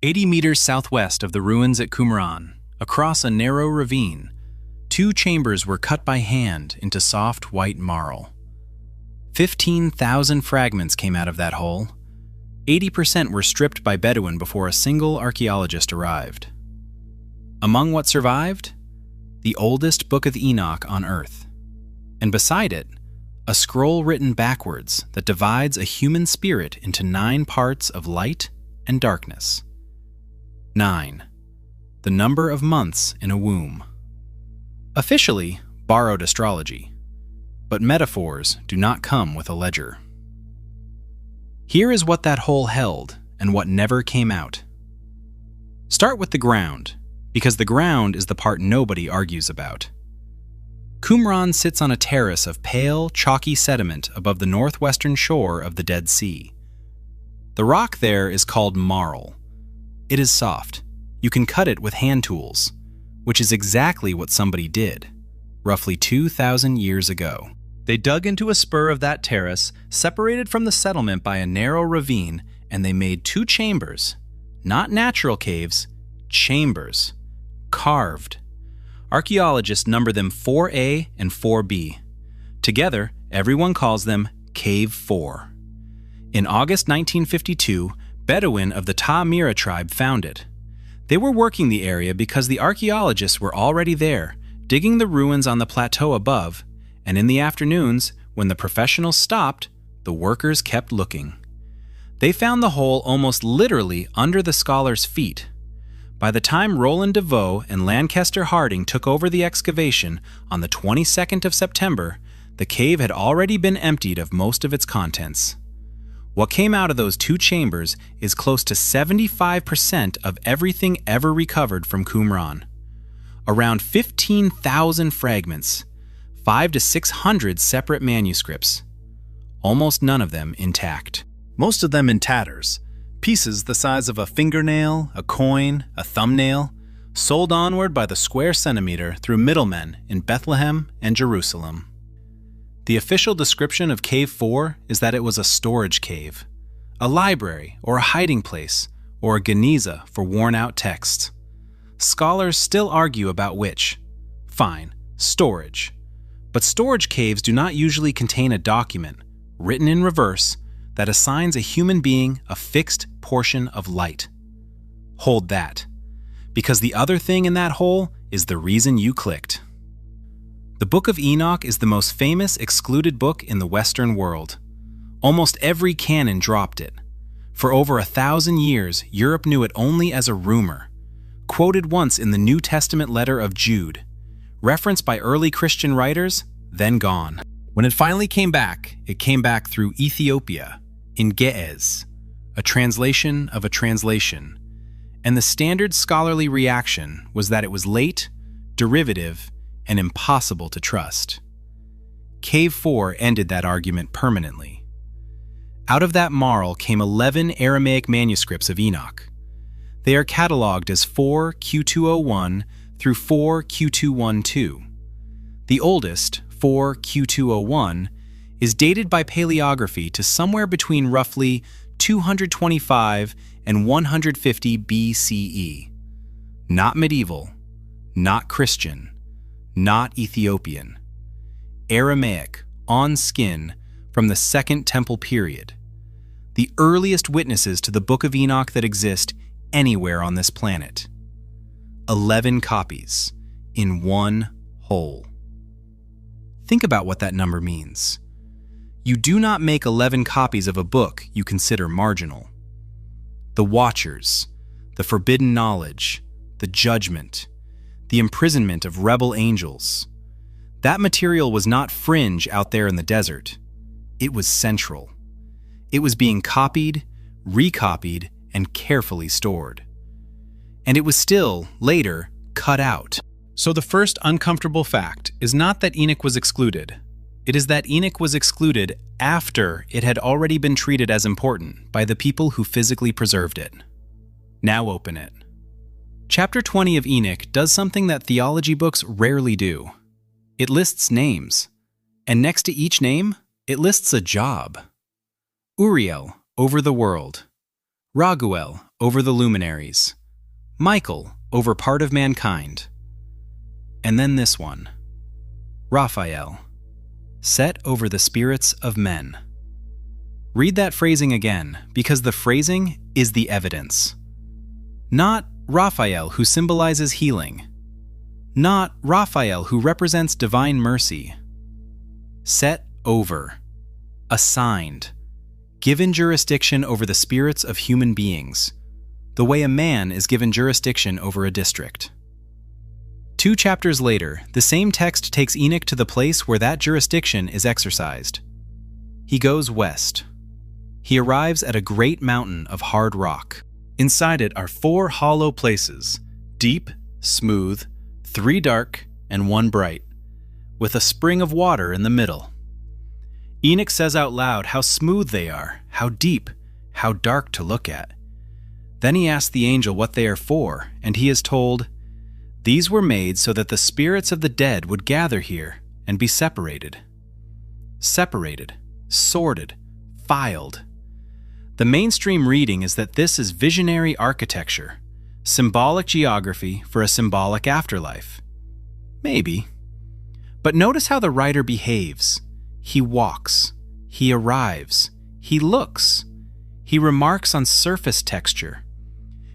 80 meters southwest of the ruins at Qumran, across a narrow ravine, 2 chambers were cut by hand into soft white marl. 15,000 fragments came out of that hole. 80% were stripped by Bedouin before a single archaeologist arrived. Among what survived? The oldest Book of Enoch on Earth. And beside it, a scroll written backwards that divides a human spirit into 9 parts of light and darkness. 9. The number of months in a womb. Officially, borrowed astrology, but metaphors do not come with a ledger. Here is what that hole held and what never came out. Start with the ground, because the ground is the part nobody argues about. Qumran sits on a terrace of pale, chalky sediment above the northwestern shore of the Dead Sea. The rock there is called marl. It is soft. You can cut it with hand tools, which is exactly what somebody did, roughly 2,000 years ago. They dug into a spur of that terrace, separated from the settlement by a narrow ravine, and they made 2 chambers, not natural caves, chambers, carved. Archaeologists number them 4A and 4B. Together, everyone calls them Cave 4. In August 1952, Bedouin of the Ta'amira tribe found it. They were working the area because the archaeologists were already there, digging the ruins on the plateau above, and in the afternoons, when the professionals stopped, the workers kept looking. They found the hole almost literally under the scholars' feet. By the time Roland DeVoe and Lancaster Harding took over the excavation on the 22nd of September, the cave had already been emptied of most of its contents. What came out of those 2 chambers is close to 75% of everything ever recovered from Qumran. Around 15,000 fragments, 500 to 600 separate manuscripts, almost none of them intact. Most of them in tatters, pieces the size of a fingernail, a coin, a thumbnail, sold onward by the square centimeter through middlemen in Bethlehem and Jerusalem. The official description of Cave 4 is that it was a storage cave, a library or a hiding place, or a geniza for worn-out texts. Scholars still argue about which. Fine, storage. But storage caves do not usually contain a document, written in reverse, that assigns a human being a fixed portion of light. Hold that, because the other thing in that hole is the reason you clicked. The Book of Enoch is the most famous excluded book in the Western world. Almost every canon dropped it. For over 1,000 years, Europe knew it only as a rumor, quoted once in the New Testament letter of Jude, referenced by early Christian writers, then gone. When it finally came back, it came back through Ethiopia, in Ge'ez, a translation of a translation, and the standard scholarly reaction was that it was late, derivative, and impossible to trust. Cave 4 ended that argument permanently. Out of that marl came 11 Aramaic manuscripts of Enoch. They are cataloged as 4 Q201 through 4 Q212. The oldest, 4 Q201, is dated by paleography to somewhere between roughly 225 and 150 BCE. Not medieval, not Christian, not Ethiopian. Aramaic, on skin, from the Second Temple period. The earliest witnesses to the Book of Enoch that exist anywhere on this planet. 11 copies, in one whole. Think about what that number means. You do not make 11 copies of a book you consider marginal. The Watchers, the forbidden knowledge, the judgment, the imprisonment of rebel angels. That material was not fringe out there in the desert. It was central. It was being copied, recopied, and carefully stored. And it was still, later, cut out. So the first uncomfortable fact is not that Enoch was excluded. It is that Enoch was excluded after it had already been treated as important by the people who physically preserved it. Now open it. Chapter 20 of Enoch does something that theology books rarely do. It lists names, and next to each name, it lists a job. Uriel, over the world. Raguel, over the luminaries, Michael over part of mankind. And then this one, Raphael, set over the spirits of men. Read that phrasing again, because the phrasing is the evidence. Not Raphael, who symbolizes healing. Not Raphael, who represents divine mercy. Set over, assigned, given jurisdiction over the spirits of human beings, the way a man is given jurisdiction over a district. 2 chapters later, the same text takes Enoch to the place where that jurisdiction is exercised. He goes west. He arrives at a great mountain of hard rock. Inside it are 4 hollow places, deep, smooth, 3 dark, and 1 bright, with a spring of water in the middle. Enoch says out loud how smooth they are, how deep, how dark to look at. Then he asks the angel what they are for, and he is told, "These were made so that the spirits of the dead would gather here and be separated." Separated, sorted, filed. The mainstream reading is that this is visionary architecture, symbolic geography for a symbolic afterlife. Maybe. But notice how the writer behaves. He walks. He arrives. He looks. He remarks on surface texture.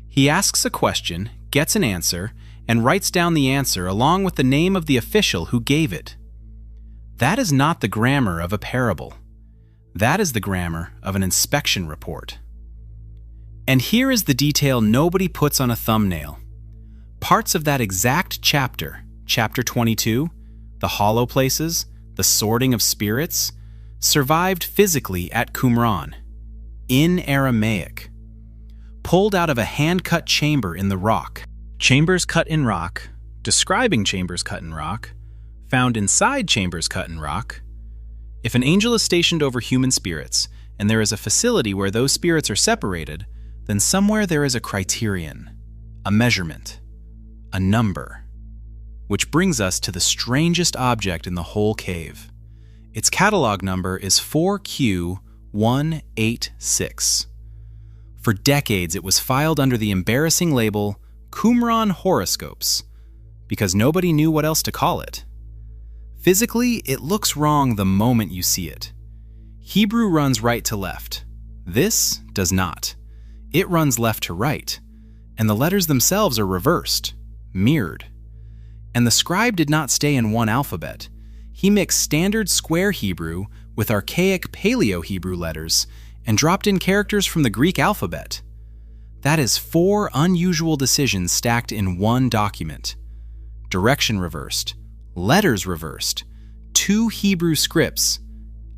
He asks a question, gets an answer, and writes down the answer along with the name of the official who gave it. That is not the grammar of a parable. That is the grammar of an inspection report. And here is the detail nobody puts on a thumbnail. Parts of that exact chapter, chapter 22, the hollow places, the sorting of spirits, survived physically at Qumran, in Aramaic, pulled out of a hand-cut chamber in the rock. Chambers cut in rock, describing chambers cut in rock, found inside chambers cut in rock. If an angel is stationed over human spirits, and there is a facility where those spirits are separated, then somewhere there is a criterion, a measurement, a number. Which brings us to the strangest object in the whole cave. Its catalog number is 4Q186. For decades it was filed under the embarrassing label Qumran Horoscopes, because nobody knew what else to call it. Physically, it looks wrong the moment you see it. Hebrew runs right to left. This does not. It runs left to right, and the letters themselves are reversed, mirrored. And the scribe did not stay in one alphabet. He mixed standard square Hebrew with archaic Paleo-Hebrew letters and dropped in characters from the Greek alphabet. That is 4 unusual decisions stacked in one document. Direction reversed, letters reversed, 2 Hebrew scripts,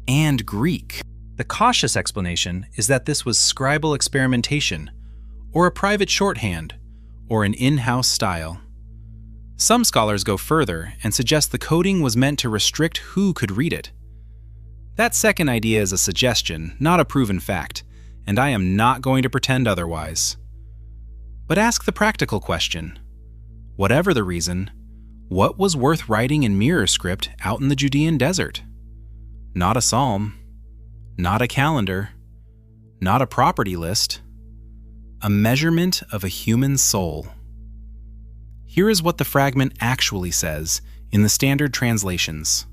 and Greek. The cautious explanation is that this was scribal experimentation, or a private shorthand, or an in-house style. Some scholars go further and suggest the coding was meant to restrict who could read it. That second idea is a suggestion, not a proven fact, and I am not going to pretend otherwise. But ask the practical question. Whatever the reason, what was worth writing in mirror script out in the Judean desert? Not a psalm, not a calendar, not a property list, a measurement of a human soul. Here is what the fragment actually says in the standard translations.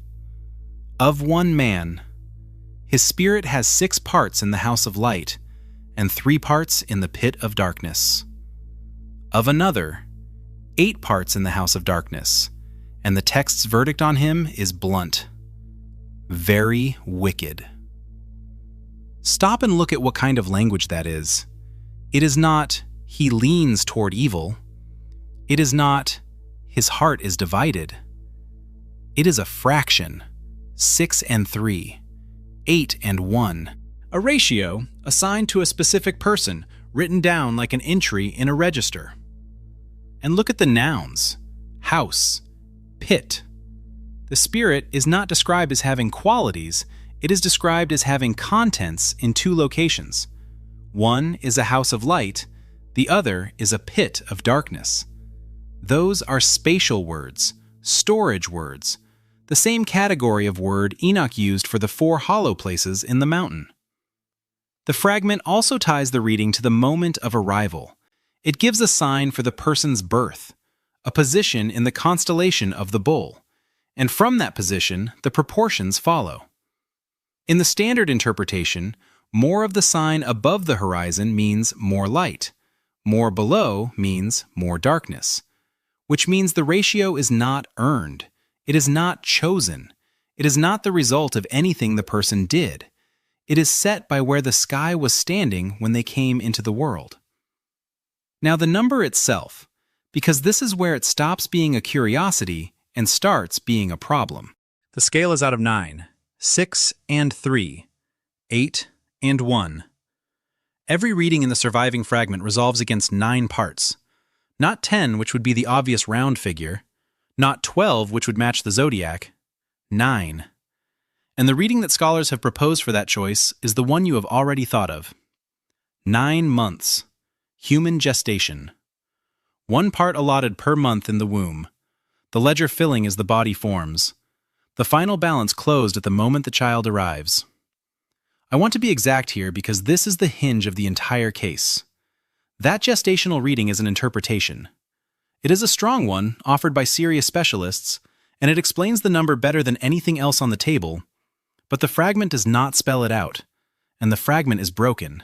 Of one man, his spirit has 6 parts in the house of light, and 3 parts in the pit of darkness. Of another, 8 parts in the house of darkness, and the text's verdict on him is blunt. Very wicked. Stop and look at what kind of language that is. It is not, he leans toward evil. It is not, his heart is divided. It is a fraction, 6 and 3, 8 and 1. A ratio assigned to a specific person, written down like an entry in a register. And look at the nouns, house, pit. The spirit is not described as having qualities, it is described as having contents in 2 locations. One is a house of light, the other is a pit of darkness. Those are spatial words, storage words, the same category of word Enoch used for the 4 hollow places in the mountain. The fragment also ties the reading to the moment of arrival. It gives a sign for the person's birth, a position in the constellation of the bull, and from that position, the proportions follow. In the standard interpretation, more of the sign above the horizon means more light. More below means more darkness, which means the ratio is not earned. It is not chosen. It is not the result of anything the person did. It is set by where the sky was standing when they came into the world. Now the number itself, because this is where it stops being a curiosity and starts being a problem. The scale is out of 9, 6 and 3, 8 and 1. Every reading in the surviving fragment resolves against 9 parts. Not 10, which would be the obvious round figure. Not 12, which would match the zodiac. 9. And the reading that scholars have proposed for that choice is the one you have already thought of. 9 months. Human gestation. 1 part allotted per month in the womb. The ledger filling as the body forms. The final balance closed at the moment the child arrives. I want to be exact here because this is the hinge of the entire case. That gestational reading is an interpretation. It is a strong one, offered by serious specialists, and it explains the number better than anything else on the table, but the fragment does not spell it out, and the fragment is broken.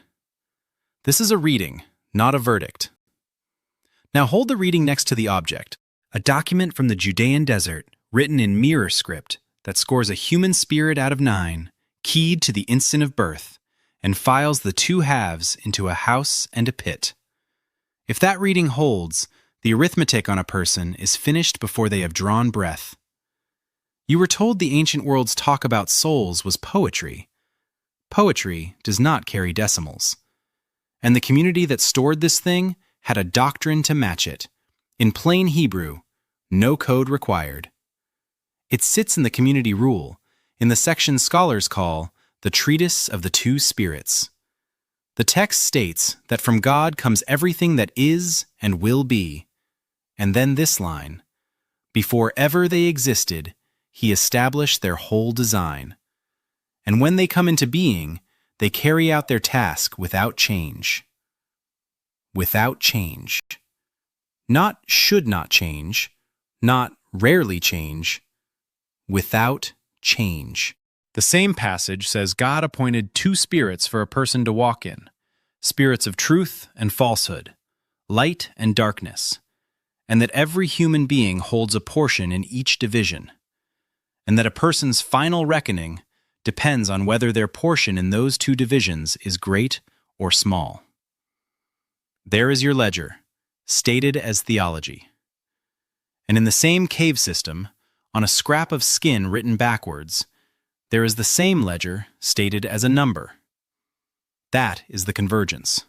This is a reading, not a verdict. Now hold the reading next to the object, a document from the Judean desert written in mirror script that scores a human spirit out of 9, keyed to the instant of birth, and files the 2 halves into a house and a pit. If that reading holds, the arithmetic on a person is finished before they have drawn breath. You were told the ancient world's talk about souls was poetry. Poetry does not carry decimals. And the community that stored this thing had a doctrine to match it. In plain Hebrew, no code required. It sits in the community rule, in the section scholars call the Treatise of the 2 Spirits. The text states that from God comes everything that is and will be. And then this line, before ever they existed, He established their whole design. And when they come into being, they carry out their task without change. Without change. Not should not change, not rarely change. Without change. The same passage says God appointed 2 spirits for a person to walk in, spirits of truth and falsehood, light and darkness, and that every human being holds a portion in each division, and that a person's final reckoning depends on whether their portion in those 2 divisions is great or small. There is your ledger, stated as theology. And in the same cave system, on a scrap of skin written backwards, there is the same ledger stated as a number. That is the convergence.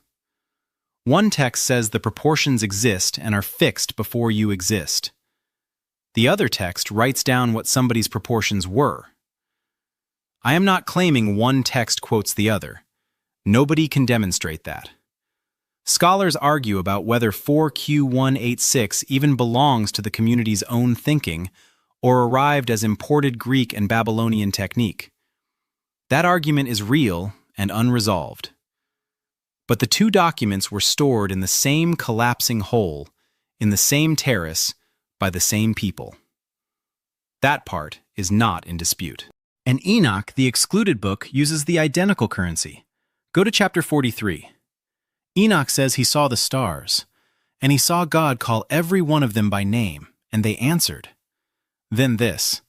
One text says the proportions exist and are fixed before you exist. The other text writes down what somebody's proportions were. I am not claiming one text quotes the other. Nobody can demonstrate that. Scholars argue about whether 4Q186 even belongs to the community's own thinking or arrived as imported Greek and Babylonian technique. That argument is real and unresolved. But the 2 documents were stored in the same collapsing hole, in the same terrace, by the same people. That part is not in dispute. And Enoch, the excluded book, uses the identical currency. Go to chapter 43. Enoch says he saw the stars, and he saw God call every one of them by name, and they answered. Then this,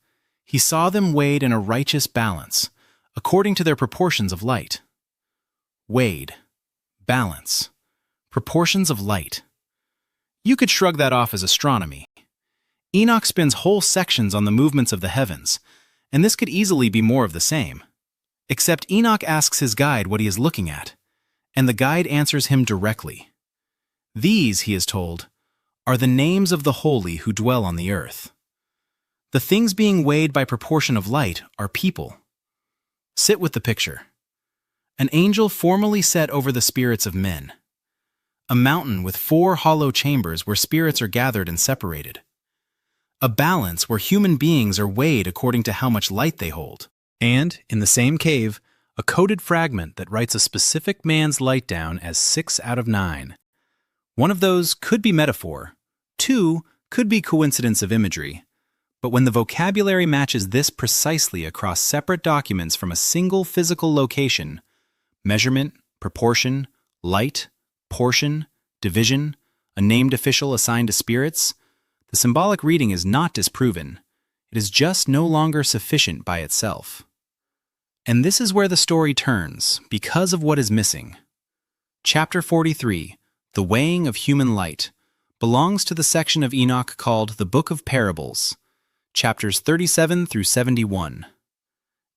he saw them weighed in a righteous balance, according to their proportions of light. Weighed, balance, proportions of light. You could shrug that off as astronomy. Enoch spends whole sections on the movements of the heavens, and this could easily be more of the same. Except Enoch asks his guide what he is looking at, and the guide answers him directly. These, he is told, are the names of the holy who dwell on the earth. The things being weighed by proportion of light are people. Sit with the picture. An angel formally set over the spirits of men. A mountain with 4 hollow chambers where spirits are gathered and separated. A balance where human beings are weighed according to how much light they hold. And, in the same cave, a coded fragment that writes a specific man's light down as 6 out of 9. One of those could be metaphor. 2 could be coincidence of imagery. But when the vocabulary matches this precisely across separate documents from a single physical location, measurement, proportion, light, portion, division, a named official assigned to spirits, the symbolic reading is not disproven. It is just no longer sufficient by itself. And this is where the story turns, because of what is missing. Chapter 43, The Weighing of Human Light, belongs to the section of Enoch called the Book of Parables, chapters 37 through 71.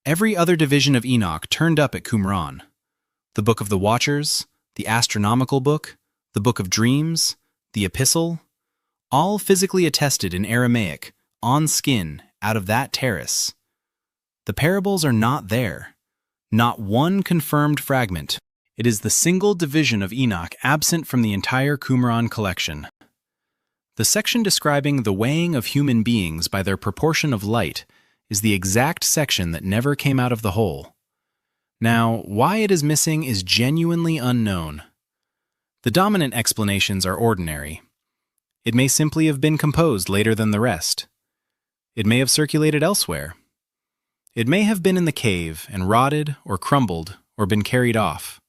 Every other division of Enoch turned up at Qumran. The Book of the Watchers, the Astronomical Book, the Book of Dreams, the Epistle, all physically attested in Aramaic, on skin, out of that terrace. The parables are not there. Not one confirmed fragment. It is the single division of Enoch absent from the entire Qumran collection. The section describing the weighing of human beings by their proportion of light is the exact section that never came out of the whole. Now, why it is missing is genuinely unknown. The dominant explanations are ordinary. It may simply have been composed later than the rest. It may have circulated elsewhere. It may have been in the cave and rotted or crumbled or been carried off.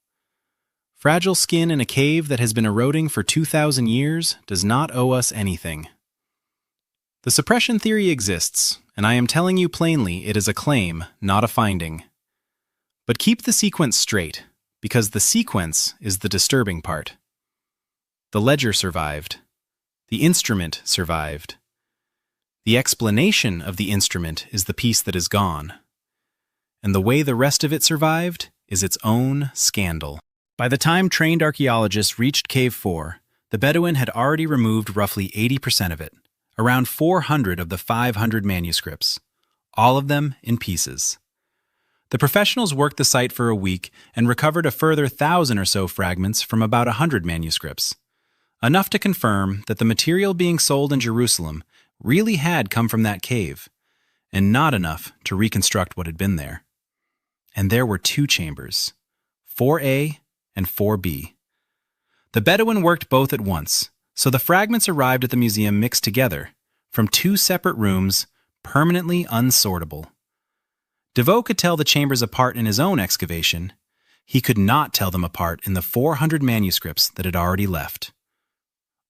Fragile skin in a cave that has been eroding for 2,000 years does not owe us anything. The suppression theory exists, and I am telling you plainly it is a claim, not a finding. But keep the sequence straight, because the sequence is the disturbing part. The ledger survived. The instrument survived. The explanation of the instrument is the piece that is gone. And the way the rest of it survived is its own scandal. By the time trained archaeologists reached Cave 4, the Bedouin had already removed roughly 80% of it, around 400 of the 500 manuscripts, all of them in pieces. The professionals worked the site for a week and recovered a further 1,000 or so fragments from about 100 manuscripts, enough to confirm that the material being sold in Jerusalem really had come from that cave, and not enough to reconstruct what had been there. And there were 2 chambers, 4A and 4B. The Bedouin worked both at once, so the fragments arrived at the museum mixed together, from 2 separate rooms, permanently unsortable. DeVoe could tell the chambers apart in his own excavation. He could not tell them apart in the 400 manuscripts that had already left.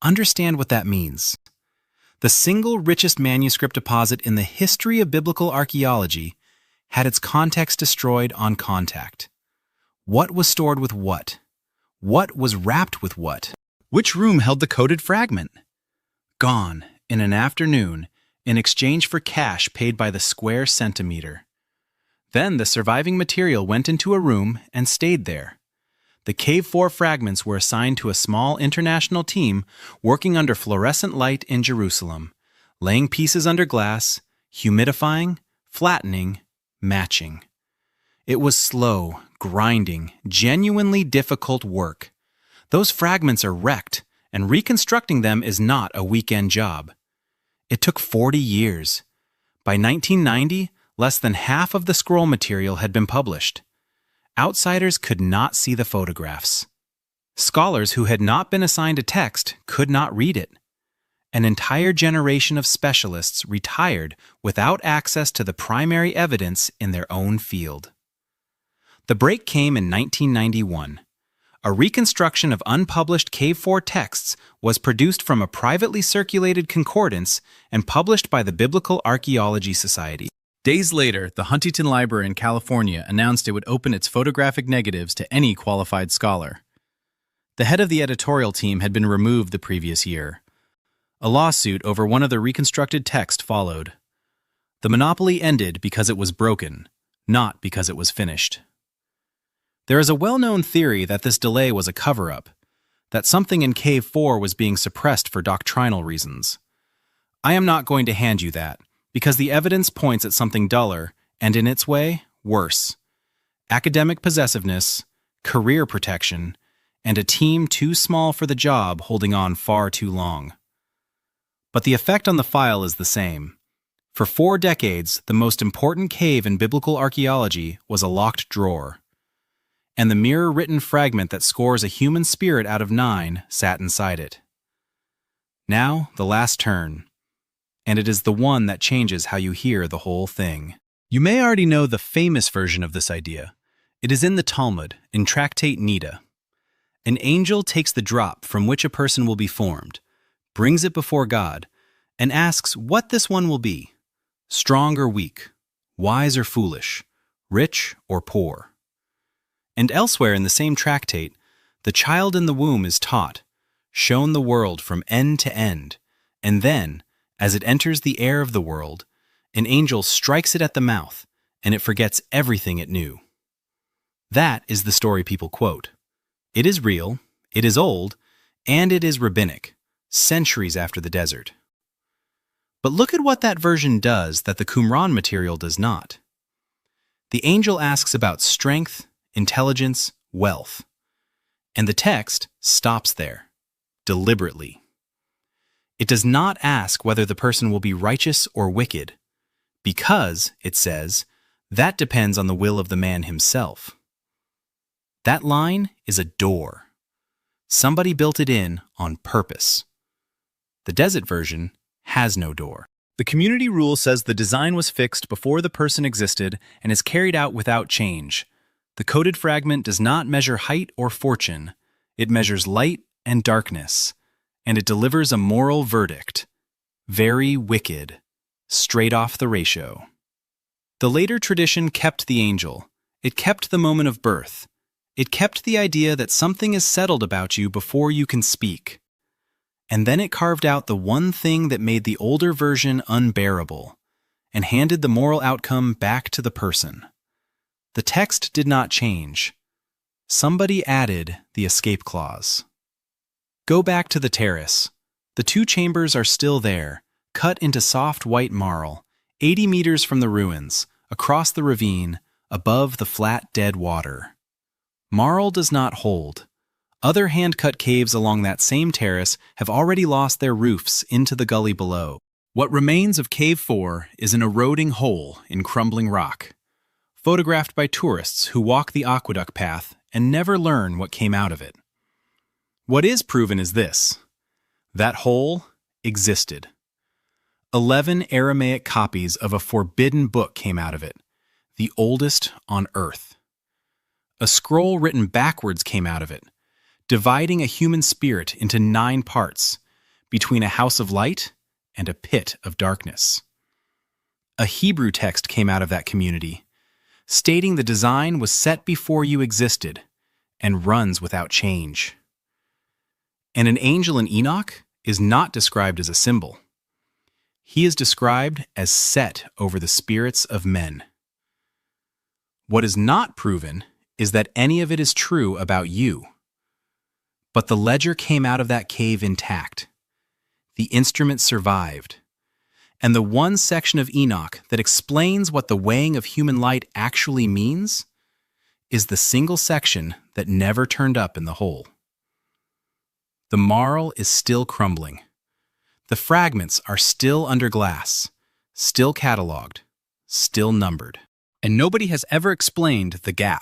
Understand what that means. The single richest manuscript deposit in the history of biblical archaeology had its context destroyed on contact. What was stored with what? What was wrapped with what? Which room held the coded fragment? Gone in an afternoon in exchange for cash paid by the square centimeter. Then the surviving material went into a room and stayed there. The Cave 4 fragments were assigned to a small international team working under fluorescent light in Jerusalem, laying pieces under glass, humidifying, flattening, matching. It was slow, grinding, genuinely difficult work. Those fragments are wrecked, and reconstructing them is not a weekend job. It took 40 years. By 1990, less than half of the scroll material had been published. Outsiders could not see the photographs. Scholars who had not been assigned a text could not read it. An entire generation of specialists retired without access to the primary evidence in their own field. The break came in 1991. A reconstruction of unpublished Cave 4 texts was produced from a privately circulated concordance and published by the Biblical Archaeology Society. Days later, the Huntington Library in California announced it would open its photographic negatives to any qualified scholar. The head of the editorial team had been removed the previous year. A lawsuit over one of the reconstructed texts followed. The monopoly ended because it was broken, not because it was finished. There is a well-known theory that this delay was a cover-up, that something in Cave 4 was being suppressed for doctrinal reasons. I am not going to hand you that, because the evidence points at something duller, and in its way, worse. Academic possessiveness, career protection, and a team too small for the job holding on far too long. But the effect on the file is the same. For 4 decades, the most important cave in biblical archaeology was a locked drawer. and the mirror-written fragment that scores a human spirit out of 9 sat inside it. Now, the last turn, and it is the one that changes how you hear the whole thing. You may already know the famous version of this idea. It is in the Talmud, in Tractate Nida. An angel takes the drop from which a person will be formed, brings it before God, and asks what this one will be: strong or weak, wise or foolish, rich or poor. And elsewhere in the same tractate, the child in the womb is taught, shown the world from end to end, and then, as it enters the air of the world, an angel strikes it at the mouth, and it forgets everything it knew. That is the story people quote. It is real, it is old, and it is rabbinic, centuries after the desert. But look at what that version does that the Qumran material does not. The angel asks about strength, intelligence, wealth. And the text stops there, deliberately. It does not ask whether the person will be righteous or wicked, because, it says, that depends on the will of the man himself. That line is a door. Somebody built it in on purpose. The desert version has no door. The community rule says the design was fixed before the person existed and is carried out without change. The coded fragment does not measure height or fortune. It measures light and darkness, and it delivers a moral verdict. Very wicked. Straight off the ratio. The later tradition kept the angel. It kept the moment of birth. It kept the idea that something is settled about you before you can speak. And then it carved out the one thing that made the older version unbearable, and handed the moral outcome back to the person. The text did not change. Somebody added the escape clause. Go back to the terrace. The 2 chambers are still there, cut into soft white marl, 80 meters from the ruins, across the ravine, above the flat dead water. Marl does not hold. Other hand-cut caves along that same terrace have already lost their roofs into the gully below. What remains of Cave 4 is an eroding hole in crumbling rock, photographed by tourists who walk the aqueduct path and never learn what came out of it. What is proven is this: that hole existed. 11 Aramaic copies of a forbidden book came out of it, the oldest on Earth. A scroll written backwards came out of it, dividing a human spirit into 9 parts, between a house of light and a pit of darkness. A Hebrew text came out of that community, stating the design was set before you existed and runs without change. And an angel in Enoch is not described as a symbol. He is described as set over the spirits of men. What is not proven is that any of it is true about you. But the ledger came out of that cave intact. The instrument survived. And the one section of Enoch that explains what the weighing of human light actually means is the single section that never turned up in the hole. The marl is still crumbling. The fragments are still under glass, still cataloged, still numbered. And nobody has ever explained the gap.